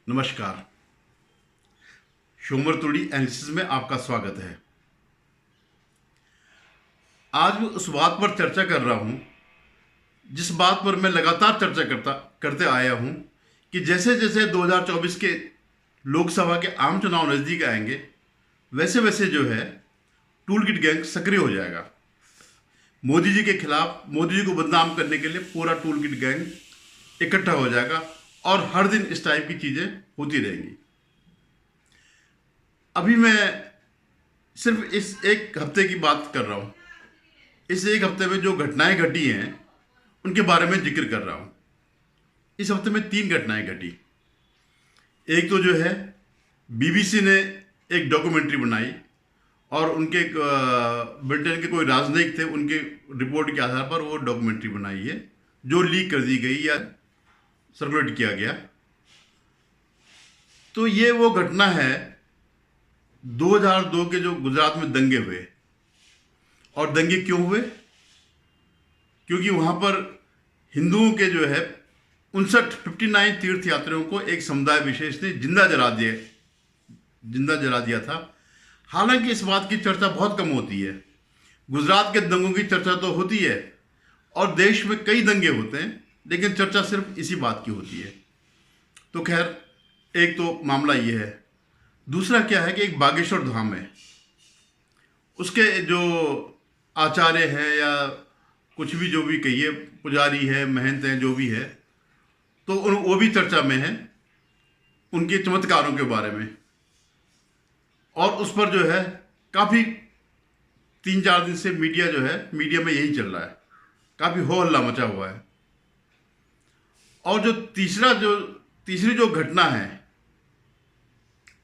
नमस्कार। शोमर तुड़ी एनालिसिस में आपका स्वागत है। आज मैं उस बात पर चर्चा कर रहा हूं जिस बात पर मैं लगातार चर्चा करते आया हूं कि जैसे जैसे 2024 के लोकसभा के आम चुनाव नज़दीक आएंगे वैसे वैसे जो है टूल किट गैंग सक्रिय हो जाएगा। मोदी जी के खिलाफ, मोदी जी को बदनाम करने के लिए पूरा टूल किट गैंग इकट्ठा हो जाएगा और हर दिन इस टाइप की चीज़ें होती रहेंगी। अभी मैं सिर्फ इस एक हफ्ते की बात कर रहा हूँ। इस एक हफ्ते में जो घटनाएं घटी हैं उनके बारे में जिक्र कर रहा हूँ। इस हफ्ते में 3 घटनाएं घटी। एक तो जो है बीबीसी ने एक डॉक्यूमेंट्री बनाई और उनके ब्रिटेन के कोई राजनयिक थे, उनके रिपोर्ट के आधार पर वो डॉक्यूमेंट्री बनाई है जो लीक कर दी गई या सर्कुलेट किया गया। तो ये वो घटना है 2002 के जो गुजरात में दंगे हुए। और दंगे क्यों हुए? क्योंकि वहां पर हिंदुओं के जो है 59 तीर्थ यात्रियों को एक समुदाय विशेष ने जिंदा जला दिया था। हालांकि इस बात की चर्चा बहुत कम होती है। गुजरात के दंगों की चर्चा तो होती है और देश में कई दंगे होते हैं, लेकिन चर्चा सिर्फ इसी बात की होती है। तो खैर, एक तो मामला ये है। दूसरा क्या है कि एक बागेश्वर धाम है, उसके जो आचार्य हैं या कुछ भी जो भी कहिए, पुजारी है, महंत हैं, जो भी है, तो वो भी चर्चा में है उनके चमत्कारों के बारे में। और उस पर जो है काफ़ी 3-4 दिन से मीडिया में यही चल रहा है, काफ़ी हो हल्ला मचा हुआ है। और जो तीसरी जो घटना है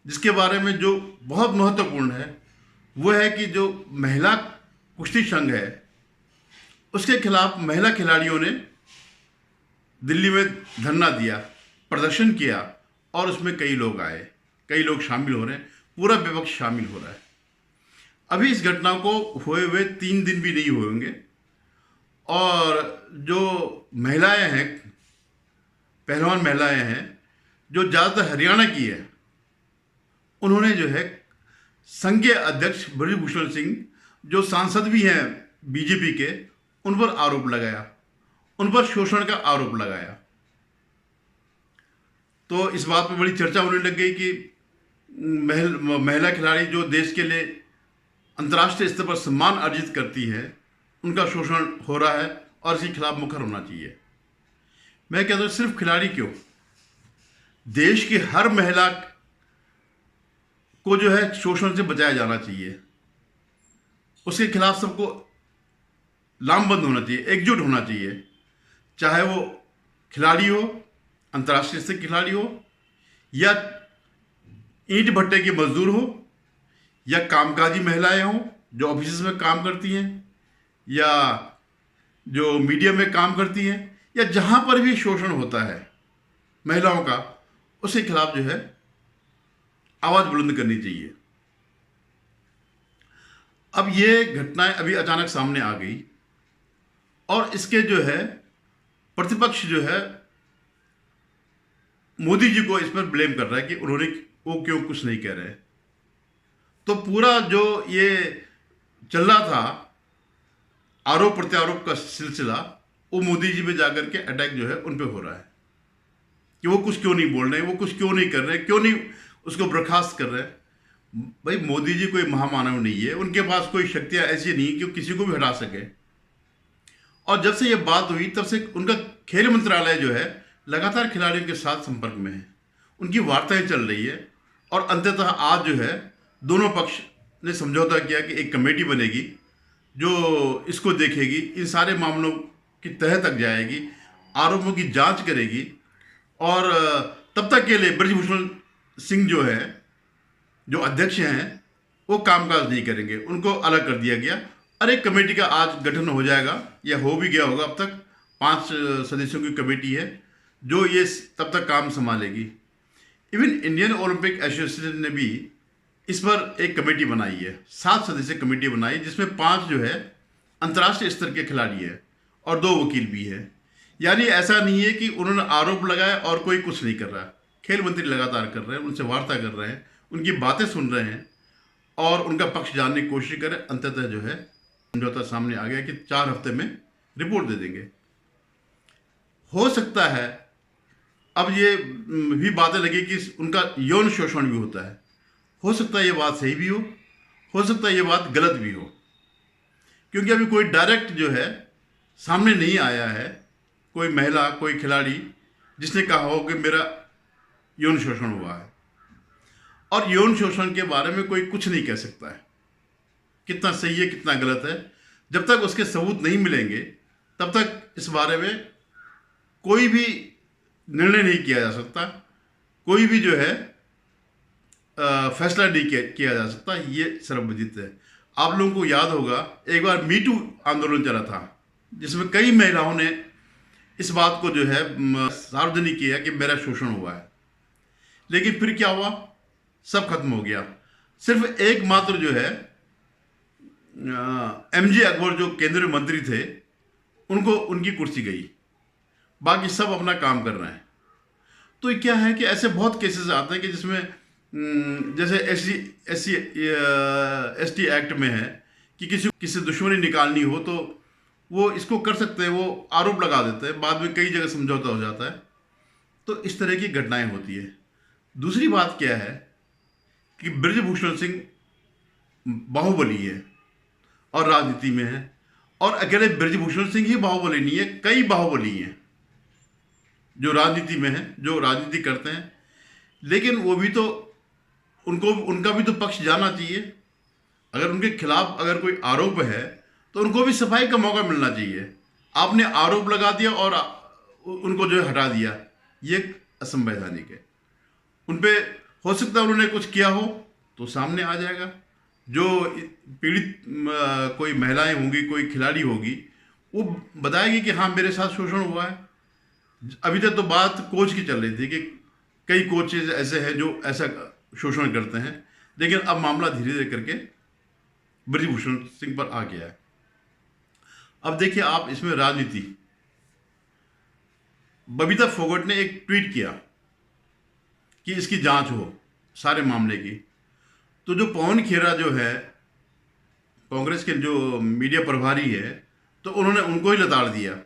जिसके बारे में जो बहुत महत्वपूर्ण है वो है कि जो महिला कुश्ती संघ है उसके खिलाफ महिला खिलाड़ियों ने दिल्ली में धरना दिया, प्रदर्शन किया और उसमें कई लोग आए, कई लोग शामिल हो रहे हैं, पूरा विपक्ष शामिल हो रहा है। अभी इस घटना को हुए 3 दिन भी नहीं हुए होंगे और जो महिलाएं हैं, पहलवान महिलाएं हैं, जो ज़्यादातर हरियाणा की है, उन्होंने जो है संघ के अध्यक्ष ब्रजभूषण सिंह, जो सांसद भी हैं बीजेपी के, उन पर आरोप लगाया, उन पर शोषण का आरोप लगाया। तो इस बात पर बड़ी चर्चा होने लग गई कि महिला खिलाड़ी जो देश के लिए अंतर्राष्ट्रीय स्तर पर सम्मान अर्जित करती है, उनका शोषण हो रहा है और इसके खिलाफ मुखर होना चाहिए। मैं कहता हूँ सिर्फ खिलाड़ी क्यों, देश की हर महिला को जो है शोषण से बचाया जाना चाहिए। उसके खिलाफ सबको लामबंद होना चाहिए, एकजुट होना चाहिए, चाहे वो खिलाड़ी हो, अंतर्राष्ट्रीय स्तर खिलाड़ी हो, या ईंट भट्टे की मजदूर हो, या कामकाजी महिलाएं हों जो ऑफिस में काम करती हैं, या जो मीडिया में काम करती हैं, या जहां पर भी शोषण होता है महिलाओं का, उसके खिलाफ जो है आवाज बुलंद करनी चाहिए। अब ये घटनाएं अभी अचानक सामने आ गई और इसके जो है प्रतिपक्ष जो है मोदी जी को इस पर ब्लेम कर रहा है कि वो क्यों कुछ नहीं कह रहे। तो पूरा जो ये चल रहा था आरोप प्रत्यारोप का सिलसिला, वो मोदी जी पे जाकर के अटैक जो है उन पे हो रहा है कि वो कुछ क्यों नहीं बोल रहे, वो कुछ क्यों नहीं कर रहे, क्यों नहीं उसको बर्खास्त कर रहे हैं। भाई, मोदी जी कोई महामानव नहीं है, उनके पास कोई शक्तियां ऐसी नहीं कि वो किसी को भी हटा सके। और जब से ये बात हुई तब से उनका खेल मंत्रालय जो है लगातार खिलाड़ियों के साथ संपर्क में है, उनकी वार्ताएं चल रही है और अंततः आज जो है दोनों पक्ष ने समझौता किया कि एक कमेटी बनेगी जो इसको देखेगी, इन सारे मामलों की तह तक जाएगी, आरोपों की जांच करेगी। और तब तक के लिए ब्रजभूषण सिंह जो है, जो अध्यक्ष हैं, वो कामकाज नहीं करेंगे, उनको अलग कर दिया गया। और एक कमेटी का आज गठन हो जाएगा या हो भी गया होगा। अब तक 5 सदस्यों की कमेटी है जो ये तब तक काम संभालेगी। इवन इंडियन ओलंपिक एसोसिएशन ने भी इस पर एक कमेटी बनाई है, 7 सदस्यीय कमेटी बनाई, जिसमें 5 जो है अंतर्राष्ट्रीय स्तर के खिलाड़ी है और 2 वकील भी है। यानी ऐसा नहीं है कि उन्होंने आरोप लगाया और कोई कुछ नहीं कर रहा। खेल मंत्री लगातार कर रहे हैं, उनसे वार्ता कर रहे हैं, उनकी बातें सुन रहे हैं और उनका पक्ष जानने की कोशिश करें। अंततः जो है समझौता सामने आ गया कि 4 हफ्ते में रिपोर्ट दे देंगे। हो सकता है अब ये भी बातें लगी कि उनका यौन शोषण भी होता है। हो सकता है ये बात सही भी हो सकता है ये बात गलत भी हो, क्योंकि अभी कोई डायरेक्ट जो है सामने नहीं आया है, कोई महिला, कोई खिलाड़ी जिसने कहा हो कि मेरा यौन शोषण हुआ है। और यौन शोषण के बारे में कोई कुछ नहीं कह सकता है, कितना सही है कितना गलत है। जब तक उसके सबूत नहीं मिलेंगे तब तक इस बारे में कोई भी निर्णय नहीं किया जा सकता, कोई भी जो है फैसला नहीं किया जा सकता। ये सर्वविदित है। आप लोगों को याद होगा एक बार मीटू आंदोलन चला था, जिसमें कई महिलाओं ने इस बात को जो है सार्वजनिक किया कि मेरा शोषण हुआ है। लेकिन फिर क्या हुआ, सब खत्म हो गया। सिर्फ एकमात्र जो है एमजे अकबर जो केंद्रीय मंत्री थे, उनको उनकी कुर्सी गई, बाकी सब अपना काम कर रहे हैं। तो क्या है कि ऐसे बहुत केसेस आते हैं कि जिसमें जैसे एसटी एक्ट में है कि किसी दुश्मनी निकालनी हो तो वो इसको कर सकते हैं, वो आरोप लगा देते हैं, बाद में कई जगह समझौता हो जाता है। तो इस तरह की घटनाएं होती है। दूसरी बात क्या है कि बृजभूषण सिंह बाहुबली है और राजनीति में है, और अकेले बृजभूषण सिंह ही बाहुबली नहीं है, कई बाहुबली हैं जो राजनीति में हैं, जो राजनीति करते हैं। लेकिन वो भी तो उनका भी तो पक्ष जाना चाहिए। अगर उनके खिलाफ अगर कोई आरोप है तो उनको भी सफाई का मौका मिलना चाहिए। आपने आरोप लगा दिया और उनको जो है हटा दिया, ये असंवैधानिक है। उन पे हो सकता है उन्होंने कुछ किया हो तो सामने आ जाएगा। जो पीड़ित कोई महिलाएं होंगी, कोई खिलाड़ी होगी, वो बताएगी कि हाँ मेरे साथ शोषण हुआ है। अभी तक तो बात कोच की चल रही थी कि कई कोचेज ऐसे हैं जो ऐसा शोषण करते हैं, लेकिन अब मामला धीरे धीरे करके बृजभूषण सिंह पर आ गया है। अब देखिए आप इसमें राजनीति, बबीता फोगट ने एक ट्वीट किया कि इसकी जांच हो सारे मामले की। तो जो पवन खेरा जो है कांग्रेस के जो मीडिया प्रभारी है, तो उन्होंने उनको ही लताड़ दिया।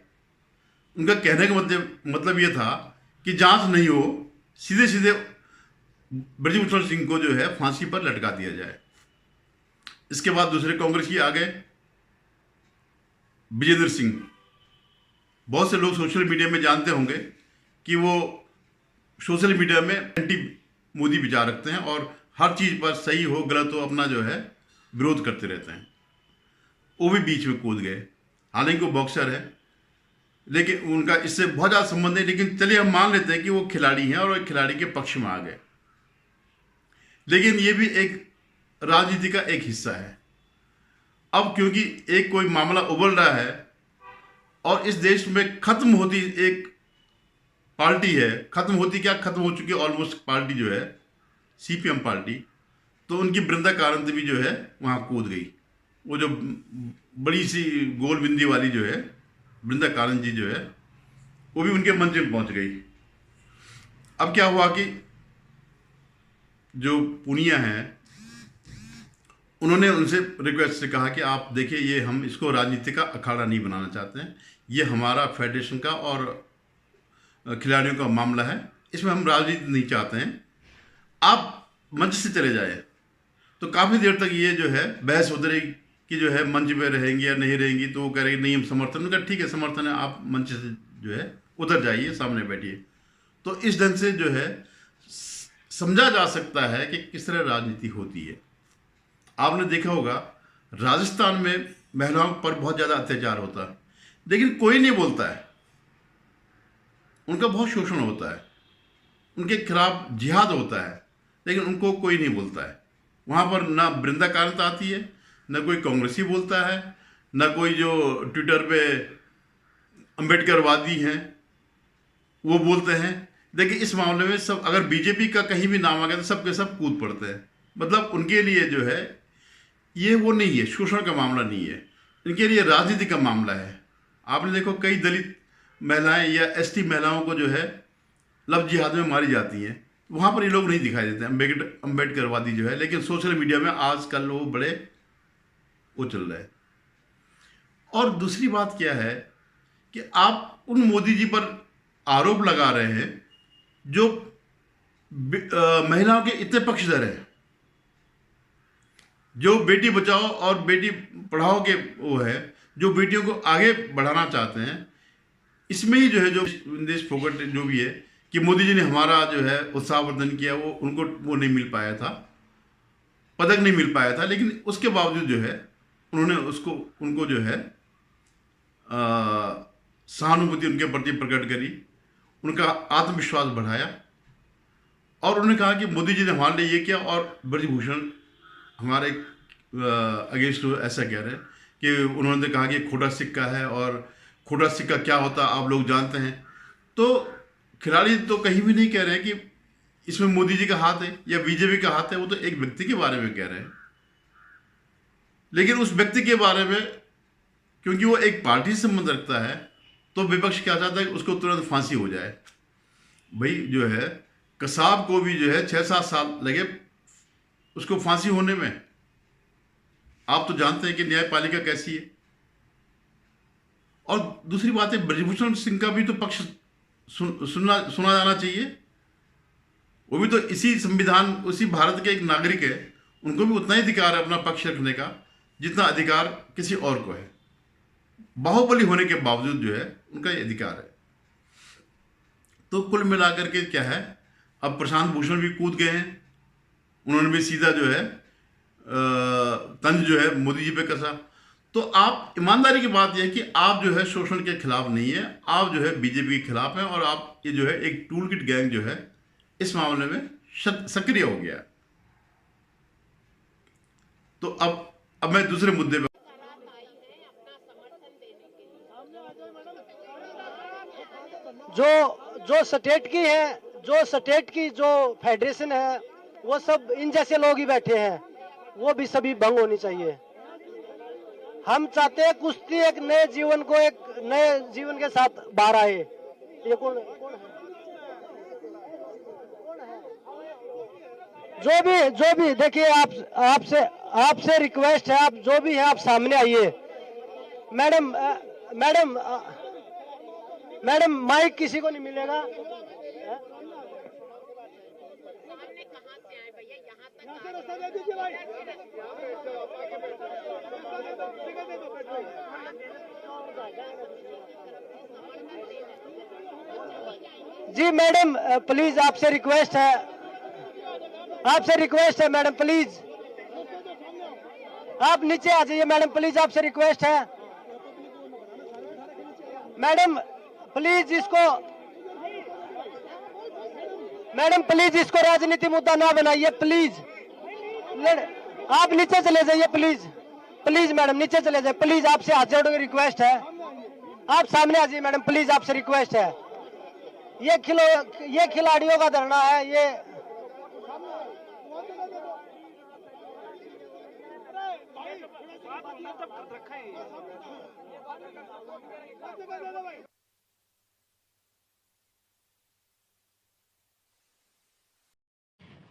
उनका कहने का मतलब ये था कि जांच नहीं हो, सीधे सीधे बृजभूषण सिंह को जो है फांसी पर लटका दिया जाए। इसके बाद दूसरे कांग्रेस की आ गए विजेंद्र सिंह। बहुत से लोग सोशल मीडिया में जानते होंगे कि वो सोशल मीडिया में एंटी मोदी विचार रखते हैं और हर चीज़ पर सही हो गलत हो अपना जो है विरोध करते रहते हैं। वो भी बीच में कूद गए। हालांकि वो बॉक्सर है, लेकिन उनका इससे बहुत ज़्यादा संबंध है। लेकिन चलिए हम मान लेते हैं कि वो खिलाड़ी हैं और खिलाड़ी के पक्ष में आ गए। लेकिन ये भी एक राजनीति का एक हिस्सा है। अब क्योंकि एक कोई मामला उबल रहा है और इस देश में खत्म होती एक पार्टी है, खत्म होती क्या, खत्म हो चुकी ऑलमोस्ट पार्टी जो है सीपीएम पार्टी, तो उनकी वृंदा कारंत भी जो है वहाँ कूद गई। वो जो बड़ी सी गोल बिंदी वाली जो है वृंदा कारंत जी जो है, वो भी उनके मंच में पहुँच गई। अब क्या हुआ कि जो पुनिया हैं उन्होंने उनसे रिक्वेस्ट से कहा कि आप देखिए, ये हम इसको राजनीति का अखाड़ा नहीं बनाना चाहते हैं, ये हमारा फेडरेशन का और खिलाड़ियों का मामला है, इसमें हम राजनीति नहीं चाहते हैं, आप मंच से चले जाए। तो काफ़ी देर तक ये जो है बहस होती रही कि जो है मंच पे रहेंगी या नहीं रहेंगी। तो वो कह रहे नहीं हम समर्थन, उनका ठीक है समर्थन है, आप मंच से जो है उतर जाइए, सामने बैठिए। तो इस ढंग से जो है समझा जा सकता है कि किस तरह राजनीति होती है। आपने देखा होगा राजस्थान में महिलाओं पर बहुत ज़्यादा अत्याचार होता है, लेकिन कोई नहीं बोलता है। उनका बहुत शोषण होता है, उनके खिलाफ जिहाद होता है, लेकिन उनको कोई नहीं बोलता है। वहाँ पर ना वृंदा कारंत आती है, ना कोई कांग्रेसी बोलता है, ना कोई जो ट्विटर पे अम्बेडकरवादी हैं वो बोलते हैं। देखिए इस मामले में सब, अगर बीजेपी का कहीं भी नाम आ गया तो सब के सब कूद पड़ते हैं। मतलब उनके लिए जो है ये वो नहीं है, शोषण का मामला नहीं है, इनके लिए राजनीति का मामला है। आपने देखो कई दलित महिलाएं या एसटी महिलाओं को जो है लव जिहाद में मारी जाती हैं, वहाँ पर ये लोग नहीं दिखाई देते, अम्बेडकरवादी जो है, लेकिन सोशल मीडिया में आजकल वो बड़े वो चल रहे हैं। और दूसरी बात क्या है कि आप उन मोदी जी पर आरोप लगा रहे हैं जो महिलाओं के इतने पक्षधर हैं, जो बेटी बचाओ और बेटी पढ़ाओ के वो है, जो बेटियों को आगे बढ़ाना चाहते हैं। इसमें ही जो है, जो देश फोकट जो भी है कि मोदी जी ने हमारा जो है उत्साहवर्धन किया, वो उनको वो नहीं मिल पाया था, पदक नहीं मिल पाया था, लेकिन उसके बावजूद जो है उन्होंने उनको जो है सहानुभूति उनके प्रति प्रकट करी, उनका आत्मविश्वास बढ़ाया, और उन्होंने कहा कि मोदी जी ने हमारे लिए ये किया। और ब्रजभूषण हमारे अगेंस्ट ऐसा कह रहे हैं कि उन्होंने कहा कि खोटा सिक्का है, और खोटा सिक्का क्या होता आप लोग जानते हैं। तो खिलाड़ी तो कहीं भी नहीं कह रहे हैं कि इसमें मोदी जी का हाथ है या बीजेपी का हाथ है, वो तो एक व्यक्ति के बारे में कह रहे हैं। लेकिन उस व्यक्ति के बारे में, क्योंकि वो एक पार्टी से संबंध रखता है, तो विपक्ष क्या चाहता है कि उसको तुरंत फांसी हो जाए। भाई जो है कसाब को भी जो है 6-7 साल लगे उसको फांसी होने में। आप तो जानते हैं कि न्यायपालिका कैसी है। और दूसरी बात है, ब्रजभूषण सिंह का भी तो पक्ष सुना जाना चाहिए। वो भी तो इसी संविधान, उसी भारत के एक नागरिक है, उनको भी उतना ही अधिकार है अपना पक्ष रखने का जितना अधिकार किसी और को है। बाहुबली होने के बावजूद जो है उनका ये अधिकार है। तो कुल मिलाकर के क्या है, अब प्रशांत भूषण भी कूद गए हैं, उन्होंने भी सीधा जो है तंज जो है मोदी जी पे कसा। तो आप, ईमानदारी की बात यह है कि आप जो है शोषण के खिलाफ नहीं है, आप जो है बीजेपी के खिलाफ हैं, और आप ये जो है एक टूल किट गैंग जो है इस मामले में सक्रिय हो गया। तो अब मैं दूसरे मुद्दे पे, जो स्टेट की है, जो स्टेट की जो फेडरेशन है, वो सब इन जैसे लोग ही बैठे हैं, वो भी सभी भंग होनी चाहिए। हम चाहते हैं कुश्ती एक नए जीवन को, एक नए जीवन के साथ बाहर आए। ये कौन है? जो भी देखिए, आपसे रिक्वेस्ट है, आप जो भी है आप सामने आइए। मैडम माइक किसी को नहीं मिलेगा। जी मैडम प्लीज, आपसे रिक्वेस्ट है मैडम, प्लीज आप नीचे आ जाइए। मैडम प्लीज, आपसे रिक्वेस्ट है मैडम, प्लीज इसको राजनीति मुद्दा ना बनाइए प्लीज। आप नीचे चले जाइए प्लीज मैडम, नीचे चले जाइए प्लीज। आपसे हाथ जोड़ के रिक्वेस्ट है, आप सामने आ जाइए मैडम प्लीज, आपसे रिक्वेस्ट है। ये खिलाड़ियों का धरना है। ये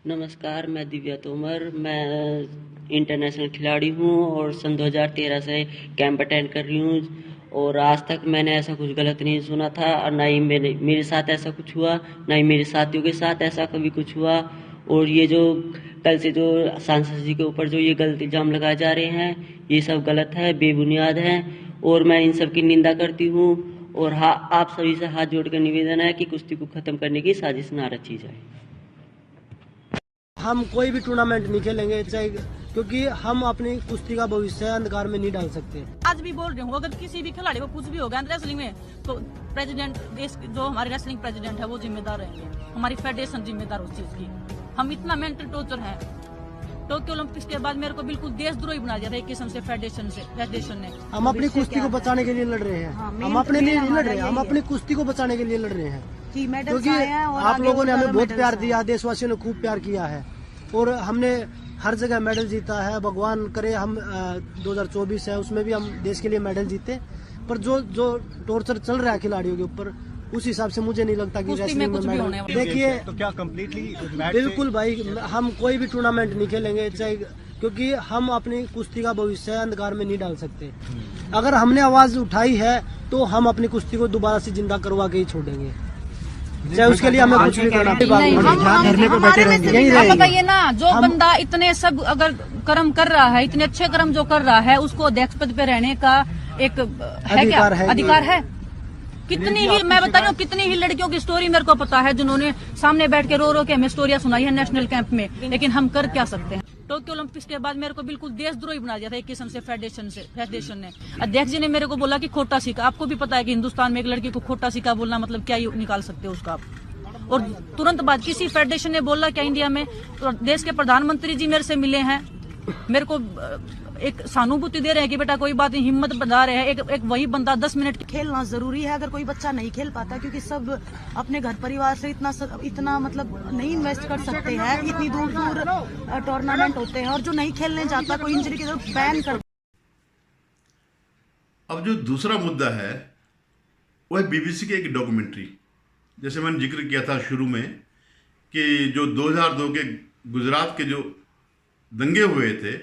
नमस्कार, मैं दिव्या तोमर, मैं इंटरनेशनल खिलाड़ी हूँ और सन 2013 से कैंप अटेंड कर रही हूँ। और आज तक मैंने ऐसा कुछ गलत नहीं सुना था, और ना ही मेरे साथ ऐसा कुछ हुआ, ना ही मेरे साथियों के साथ ऐसा कभी कुछ हुआ। और ये जो कल से जो सांसद जी के ऊपर जो ये गलत इल्जाम लगाए जा रहे हैं, ये सब गलत है, बेबुनियाद है, और मैं इन सब की निंदा करती हूँ। और आप सभी से हाथ जोड़ कर निवेदन है कि कुश्ती को खत्म करने की साजिश ना रची जाए। हम कोई भी टूर्नामेंट नहीं खेलेंगे, चाहे, क्योंकि हम अपनी कुश्ती का भविष्य अंधकार में नहीं डाल सकते। आज भी बोल रही हूँ, अगर किसी भी खिलाड़ी को कुछ भी होगा रेसलिंग में, तो प्रेसिडेंट, देश जो हमारे रेसलिंग प्रेसिडेंट है वो जिम्मेदार रहेंगे, हमारी फेडरेशन जिम्मेदार उस चीज की। हम इतना मेंटल टॉर्चर है। टोक्यो ओलंपिक्स के बाद मेरे को बिल्कुल देशद्रोही बना दिया था एक किस्म से फेडरेशन ने। हम अपनी कुश्ती को बचाने के लिए लड़ रहे हैं। हम अपने लिए नहीं लड़ रहे हैं, हम अपनी कुश्ती को बचाने के लिए लड़ रहे हैं, क्योंकि आप लोगों ने हमें बहुत प्यार दिया, देशवासियों ने खूब प्यार किया है, और हमने हर जगह मेडल जीता है। भगवान करे हम 2024 है उसमें भी हम देश के लिए मेडल जीते। पर जो टॉर्चर चल रहा है खिलाड़ियों के ऊपर, उस हिसाब से मुझे नहीं लगता कि कुश्ती में रेसलिंग कुछ भी में होने मेडल। वाला देखिए तो क्या कम्प्लीटली बिल्कुल भाई, हम कोई भी टूर्नामेंट नहीं खेलेंगे चाहे, क्योंकि हम अपनी कुश्ती का भविष्य अंधकार में नहीं डाल सकते। अगर हमने आवाज उठाई है तो हम अपनी कुश्ती को दोबारा से जिंदा करवा के ही छोड़ेंगे, चाहे उसके लिए हमें कुछ भी करना नहीं, बैठे रहेंगे। आप बताइए ना, जो बंदा इतने सब अगर कर्म कर रहा है, इतने अच्छे कर्म जो कर रहा है, उसको अध्यक्ष पद पे रहने का एक है क्या अधिकार है? कितनी ही मैं बता रही हूँ, कितनी ही लड़कियों की स्टोरी मेरे को पता है जिन्होंने सामने बैठ के रो रो के हमें स्टोरियां सुनाई है नेशनल कैंप में, लेकिन हम कर क्या सकते हैं? टोक्यो ओलंपिक्स के बाद मेरे को बिल्कुल देशद्रोही बना दिया था एक किस्म से फेडरेशन ने। अध्यक्ष जी ने मेरे को बोला कि खोटा सिक्का, आपको भी पता है कि हिंदुस्तान में एक लड़की को खोटा सिक्का बोलना मतलब क्या निकाल सकते हो उसका आप। और तुरंत बाद किसी फेडरेशन ने बोला क्या इंडिया में, तो देश के प्रधानमंत्री जी मेरे से मिले हैं, मेरे को एक सहानुभूति दे रहे हैं कि बेटा कोई बात नहीं, हिम्मत बढ़ा रहे हैं। एक वही बंदा 10 मिनट खेलना जरूरी है। अगर कोई बच्चा नहीं खेल पाता, क्योंकि सब अपने घर परिवार से इतना मतलब नहीं इन्वेस्ट कर सकते हैं, इतनी दूर दूर टूर्नामेंट होते हैं, और जो नहीं खेलने जाता कोई इंजरी की तरफ बैन कर। अब जो दूसरा मुद्दा है वो है बीबीसी की एक डॉक्यूमेंट्री। जैसे मैंने जिक्र किया था शुरू में कि जो 2002 के गुजरात के जो दंगे हुए थे,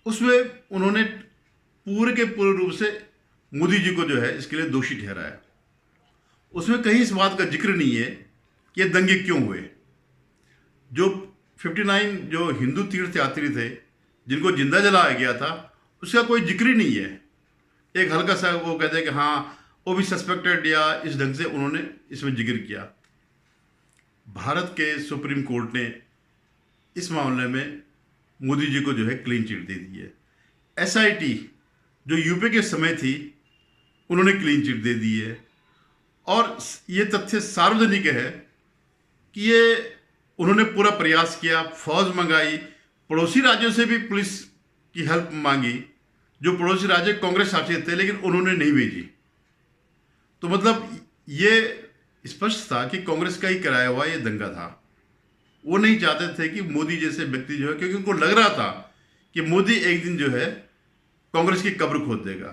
उसमें उन्होंने पूरे के पूरे रूप से मोदी जी को जो है इसके लिए दोषी ठहराया। उसमें कहीं इस बात का जिक्र नहीं है कि ये दंगे क्यों हुए। जो 59 जो हिंदू तीर्थयात्री थे जिनको जिंदा जलाया गया था, उसका कोई जिक्र ही नहीं है। एक हल्का सा वो कहते हैं कि हाँ वो भी सस्पेक्टेड, या इस ढंग से उन्होंने इसमें जिक्र किया। भारत के सुप्रीम कोर्ट ने इस मामले में मोदी जी को जो है क्लीन चिट दे दी है। SIT जो यूपी के समय थी, उन्होंने क्लीन चिट दे दी है। और ये तथ्य सार्वजनिक है कि ये उन्होंने पूरा प्रयास किया, फौज मंगाई, पड़ोसी राज्यों से भी पुलिस की हेल्प मांगी, जो पड़ोसी राज्य कांग्रेस शासित थे, लेकिन उन्होंने नहीं भेजी। तो मतलब ये स्पष्ट था कि कांग्रेस का ही कराया हुआ ये दंगा था। वो नहीं चाहते थे कि मोदी जैसे व्यक्ति जो है, क्योंकि उनको लग रहा था कि मोदी एक दिन जो है कांग्रेस की कब्र खोद देगा।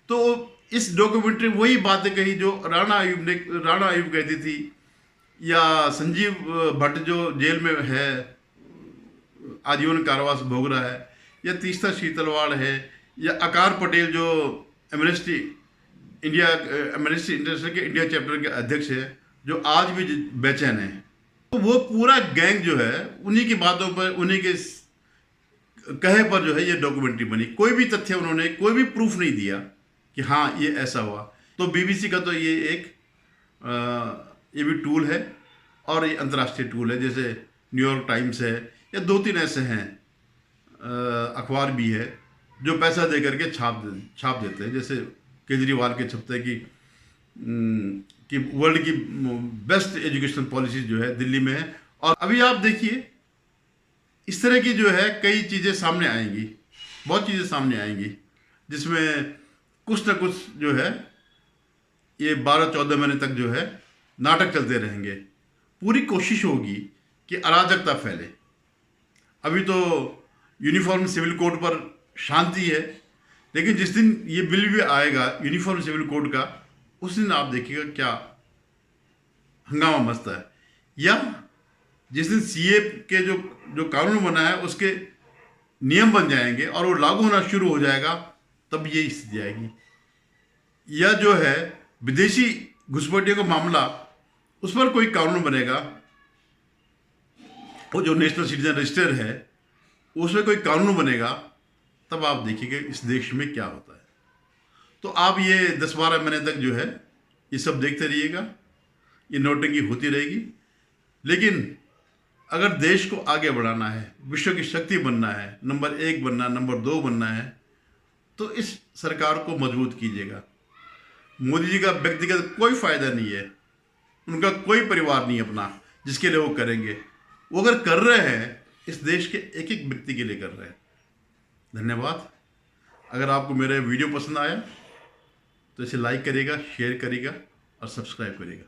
तो इस डॉक्यूमेंट्री वही बातें कही जो राणा आयुब कहती थी, या संजीव भट्ट जो जेल में है, आजीवन कारावास भोग रहा है, या तीस्ता शीतलवाड़ है, या आकार पटेल जो एमनेस्टी इंटरनेशनल के इंडिया चैप्टर के अध्यक्ष है, जो आज भी बेचैन है। तो वो पूरा गैंग जो है उन्हीं की बातों पर, उन्हीं के कहे पर जो है ये डॉक्यूमेंट्री बनी। कोई भी तथ्य उन्होंने, कोई भी प्रूफ नहीं दिया कि हाँ ये ऐसा हुआ। तो बीबीसी का तो ये एक ये भी टूल है, और ये अंतर्राष्ट्रीय टूल है। जैसे न्यूयॉर्क टाइम्स है, या 2-3 ऐसे हैं अखबार भी है जो पैसा दे करके छाप देते हैं। जैसे केजरीवाल के छपते कि वर्ल्ड की बेस्ट एजुकेशन पॉलिसी जो है दिल्ली में है। और अभी आप देखिए इस तरह की जो है कई चीज़ें सामने आएंगी, बहुत चीज़ें सामने आएंगी, जिसमें कुछ ना कुछ जो है ये 12-14 महीने तक जो है नाटक चलते रहेंगे। पूरी कोशिश होगी कि अराजकता फैले। अभी तो यूनिफॉर्म सिविल कोड पर शांति है, लेकिन जिस दिन ये बिल भी आएगा यूनिफॉर्म सिविल कोड का, उस दिन आप देखिएगा क्या हंगामा मचता है। या जिस दिन CA के जो कानून बना है उसके नियम बन जाएंगे और वो लागू होना शुरू हो जाएगा, तब ये स्थिति आएगी। या जो है विदेशी घुसपैठियों का मामला, उस पर कोई कानून बनेगा, वो जो नेशनल सिटीजन रजिस्टर है उसमें कोई कानून बनेगा, तब आप देखिएगा इस देश में क्या होता है। तो आप ये 10-12 महीने तक जो है ये सब देखते रहिएगा, ये नोटंकी होती रहेगी। लेकिन अगर देश को आगे बढ़ाना है, विश्व की शक्ति बनना है, नंबर 1 बनना, नंबर 2 बनना है, तो इस सरकार को मजबूत कीजिएगा। मोदी जी का व्यक्तिगत कोई फायदा नहीं है, उनका कोई परिवार नहीं अपना जिसके लिए वो करेंगे। वो अगर कर रहे हैं इस देश के एक एक व्यक्ति के लिए कर रहे हैं। धन्यवाद। अगर आपको मेरा वीडियो पसंद आया तो इसे लाइक करिएगा, शेयर करिएगा और सब्सक्राइब करिएगा।